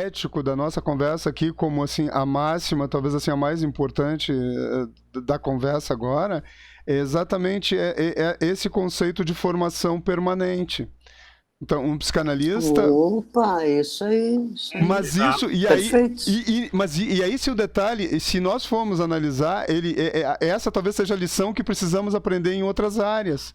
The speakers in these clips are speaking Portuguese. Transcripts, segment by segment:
ético da nossa conversa aqui, como assim a máxima, talvez assim a mais importante da conversa agora, é exatamente esse conceito de formação permanente. Então, um psicanalista. Opa, isso aí, isso aí. Mas isso, e aí, Perfeito. e aí se o detalhe, se nós formos analisar, essa talvez seja a lição que precisamos aprender em outras áreas.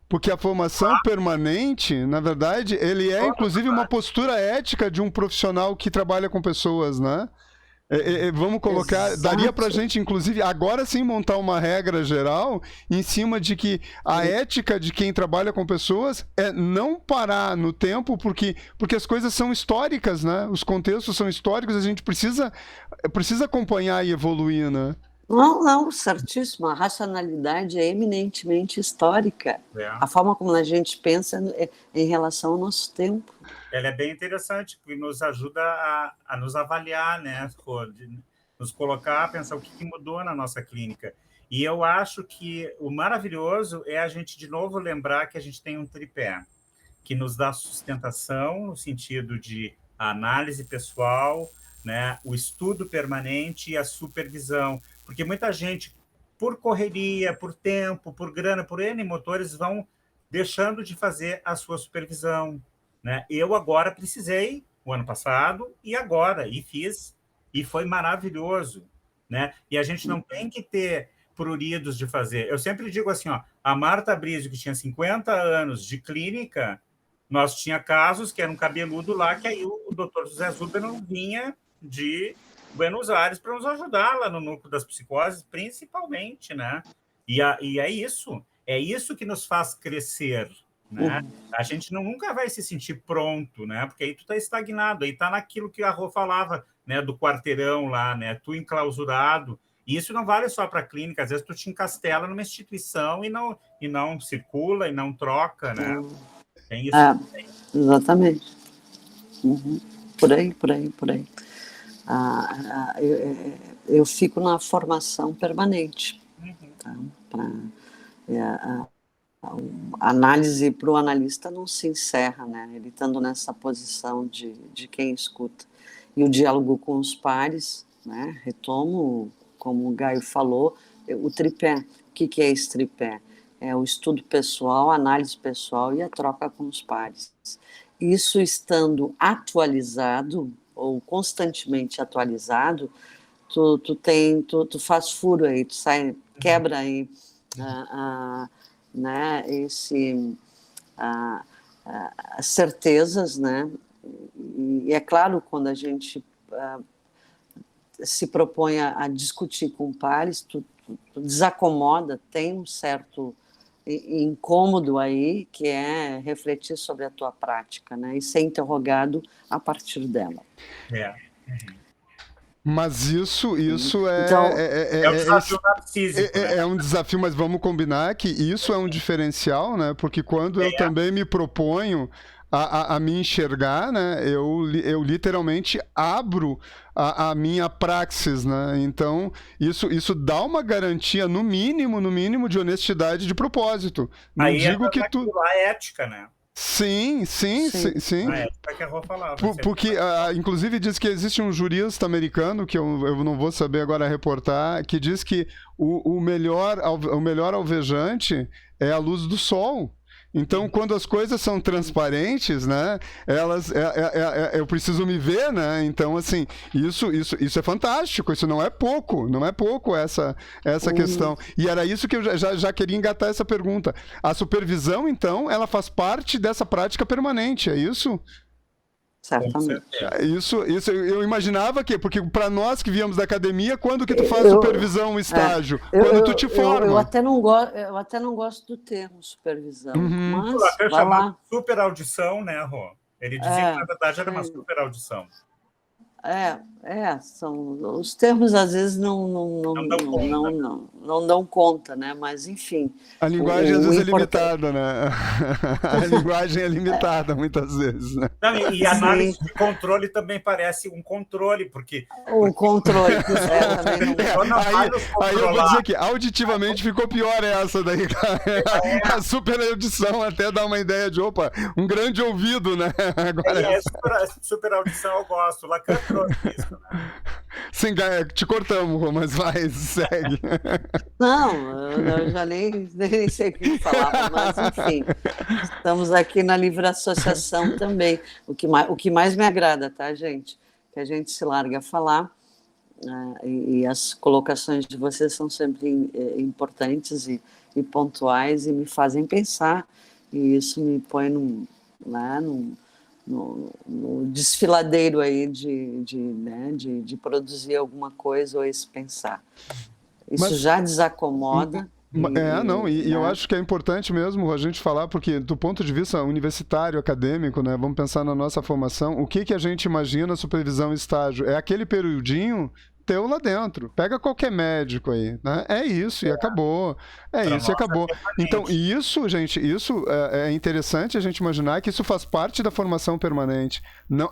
Porque a formação permanente, na verdade, ele é inclusive uma postura ética de um profissional que trabalha com pessoas, né? Vamos colocar, daria pra Exato. gente, inclusive, agora sim montar uma regra geral em cima de que a ética de quem trabalha com pessoas é não parar no tempo, porque as coisas são históricas, né? Os contextos são históricos, a gente precisa acompanhar e evoluir, né? Não, não, certíssimo. A racionalidade é eminentemente histórica. A forma como a gente pensa é em relação ao nosso tempo. Ela é bem interessante, porque nos ajuda a nos avaliar, né? Nos colocar a pensar o que mudou na nossa clínica. E eu acho que o maravilhoso é a gente, de novo, lembrar que a gente tem um tripé, que nos dá sustentação, no sentido de análise pessoal, né? O estudo permanente e a supervisão. Porque muita gente, por correria, por tempo, por grana, por N motores, vão deixando de fazer a sua supervisão, né? Eu agora precisei, o ano passado, e agora, e fiz, e foi maravilhoso, né? E a gente não tem que ter pruridos de fazer. Eu sempre digo assim, ó, a Marta Brizio, que tinha 50 anos de clínica, nós tinha casos que era um cabeludo lá, que aí o doutor José Zuberman vinha de Buenos Aires para nos ajudar lá no núcleo das psicoses, principalmente, né? E é isso que nos faz crescer, né? A gente nunca vai se sentir pronto, né? Porque aí tu está estagnado, aí está naquilo que a Rô falava, né? Do quarteirão lá, né? Tu enclausurado. E isso não vale só para a clínica, às vezes tu te encastela numa instituição e não circula e não troca, né? Tem isso também. Exatamente. Por aí, por aí, por aí. Eu fico na formação permanente. Tá? A análise para o analista não se encerra, né? Ele estando nessa posição de quem escuta. E o diálogo com os pares, né? Retomo, como o Gaio falou, o tripé. O que é esse tripé? É o estudo pessoal, a análise pessoal e a troca com os pares. Isso estando atualizado, ou constantemente atualizado, tu faz furo aí, tu sai, quebra aí né, as certezas, né? E é claro, quando a gente se propõe a discutir com pares, tu desacomoda, tem um certo incômodo aí, que é refletir sobre a tua prática, né? E ser interrogado a partir dela. Mas isso então, é um desafio narcísico, né? É um desafio, mas vamos combinar que isso é um diferencial, né? Porque quando eu também me proponho a me enxergar, né? Eu literalmente abro a minha praxis, né? Então, isso dá uma garantia, no mínimo, de honestidade de propósito. Não aí digo que tu... a ética, né? Sim. A ética que a Rô falava. Porque, inclusive, diz que existe um jurista americano, que eu não vou saber agora reportar, que diz que o melhor alvejante é a luz do sol. Então, quando as coisas são transparentes, né, eu preciso me ver, né? Então, assim, isso é fantástico, isso não é pouco essa questão. E era isso que eu já queria engatar essa pergunta. A supervisão, então, ela faz parte dessa prática permanente, é isso? Certamente. Isso eu imaginava que, porque para nós que viemos da academia, quando que tu faz supervisão, estágio? Quando tu te forma. Eu até não gosto do termo supervisão, mas vai lá. Super audição, né, Rô? Ele dizia que, na verdade, era uma super audição. são os termos às vezes não dão conta, né? Mas enfim. A linguagem às vezes é importante. limitada, né? A linguagem é limitada muitas vezes, né? Não, e a análise de controle também parece um controle, porque O controle, também não. Aí eu vou dizer que auditivamente ficou pior essa daí. A super audição até dá uma ideia de, opa, um grande ouvido, né? Agora... super audição eu gosto. Lacan trouxe isso, né? Sim, te cortamos, mas vai, segue. Não, eu já nem sei o que falava, mas enfim, estamos aqui na livre associação também, o que mais me agrada, tá, gente? Que a gente se larga a falar, e as colocações de vocês são sempre importantes e pontuais e me fazem pensar, e isso me põe no desfiladeiro aí de produzir alguma coisa ou esse pensar. Isso já desacomoda. E eu acho que é importante mesmo a gente falar, porque do ponto de vista universitário, acadêmico, né, vamos pensar na nossa formação, o que a gente imagina supervisão e estágio? É aquele periodinho teu lá dentro. Pega qualquer médico aí, né? É isso e acabou. Isso e acabou. Então, isso, gente, isso é interessante a gente imaginar que isso faz parte da formação permanente. Não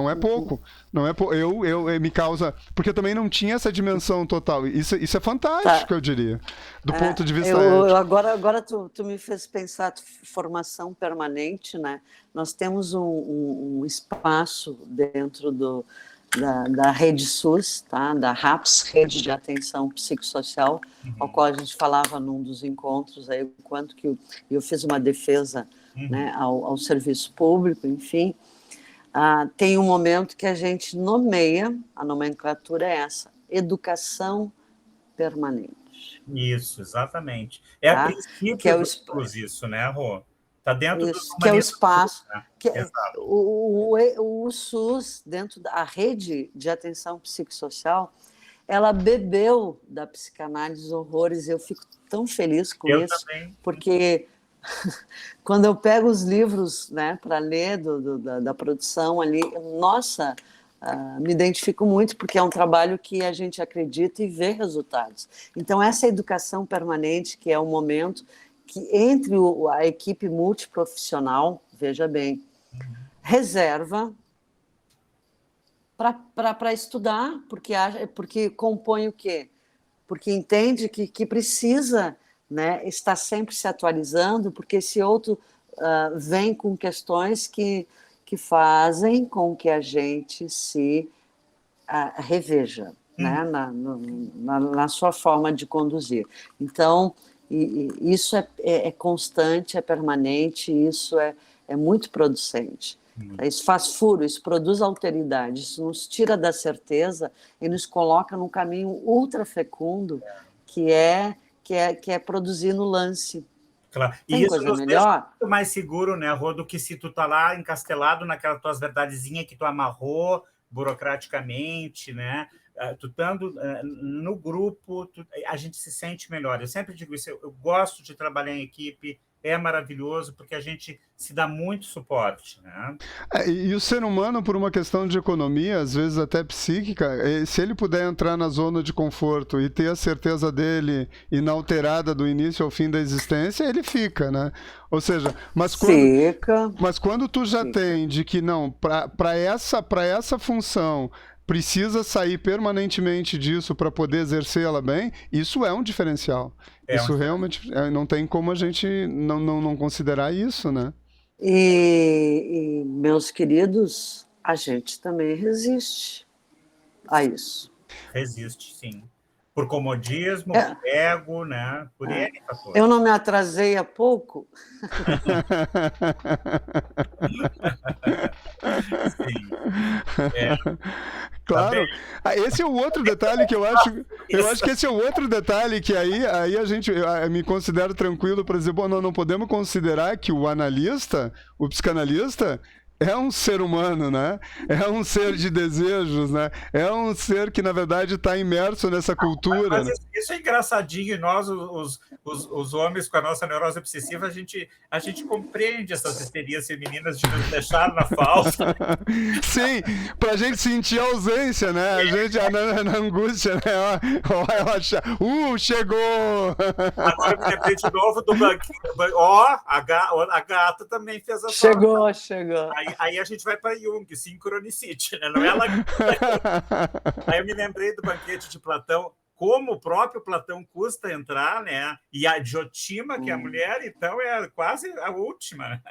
é pouco. Não é pouco. Eu me causa... Porque eu também não tinha essa dimensão total. Isso é fantástico, eu diria. Do ponto de vista ético. Agora tu me fez pensar formação permanente, né? Nós temos um espaço dentro da Rede SUS, tá? Da RAPS, Rede de Atenção Psicossocial, ao qual a gente falava num dos encontros, aí, o quanto que eu fiz uma defesa né, ao serviço público, enfim. Tem um momento que a gente nomeia, a nomenclatura é essa, educação permanente. Isso, exatamente. A princípio que é o isso, né, Rô? Está dentro isso, que é o espaço. O SUS, dentro da rede de atenção psicossocial, ela bebeu da psicanálise horrores, e eu fico tão feliz com isso, também. Porque quando eu pego os livros, né, para ler da produção ali, nossa, me identifico muito, porque é um trabalho que a gente acredita e vê resultados. Então, essa educação permanente, que é o momento que entre a equipe multiprofissional, veja bem, reserva para estudar, porque compõe o quê? Porque entende que precisa, né, estar sempre se atualizando, porque esse outro vem com questões que fazem com que a gente se reveja, né, na sua forma de conduzir. Então, isso é constante, é permanente, isso é muito producente. Isso faz furo, isso produz alteridade, isso nos tira da certeza e nos coloca num caminho ultra fecundo, que é produzir no lance. Claro. Tem e coisa isso nos melhor? deixa muito mais seguro, né, Rô, do que se tu tá lá encastelado naquelas tuas verdadezinhas que tu amarrou burocraticamente, né? Tu estando no grupo, a gente se sente melhor. Eu sempre digo isso, eu gosto de trabalhar em equipe, é maravilhoso, porque a gente se dá muito suporte, né? E o ser humano, por uma questão de economia, às vezes até psíquica, se ele puder entrar na zona de conforto e ter a certeza dele inalterada do início ao fim da existência, ele fica, né? Ou seja, mas quando tu já tem de que não, para essa função precisa sair permanentemente disso para poder exercê-la bem, isso é um diferencial. Isso realmente não tem como a gente não considerar isso, né? E, meus queridos, a gente também resiste a isso. Resiste, sim. Por comodismo, por ego, né? Por N fatores. Eu não me atrasei há pouco? Sim. Claro. Esse é o outro detalhe que eu acho. Eu acho que esse é o outro detalhe que aí a gente me considero tranquilo para dizer, bom, não podemos considerar que o analista, o psicanalista, é um ser humano, né? É um ser de desejos, né? É um ser que, na verdade, está imerso nessa cultura. Mas Né? isso é engraçadinho, e nós, os homens, com a nossa neurose obsessiva, a gente compreende essas histerias femininas de nos deixar na falsa. Sim, pra gente sentir a ausência, né? A gente na angústia, né? Ó, relaxar. Chegou! Agora me lembrei de novo do banquinho. Ó, a gata também fez a Chegou. Aí a gente vai para Jung, sincronicity, né? Não é ela. Aí eu me lembrei do banquete de Platão, como o próprio Platão custa entrar, né? E a Diotima, que é a mulher, então é quase a última.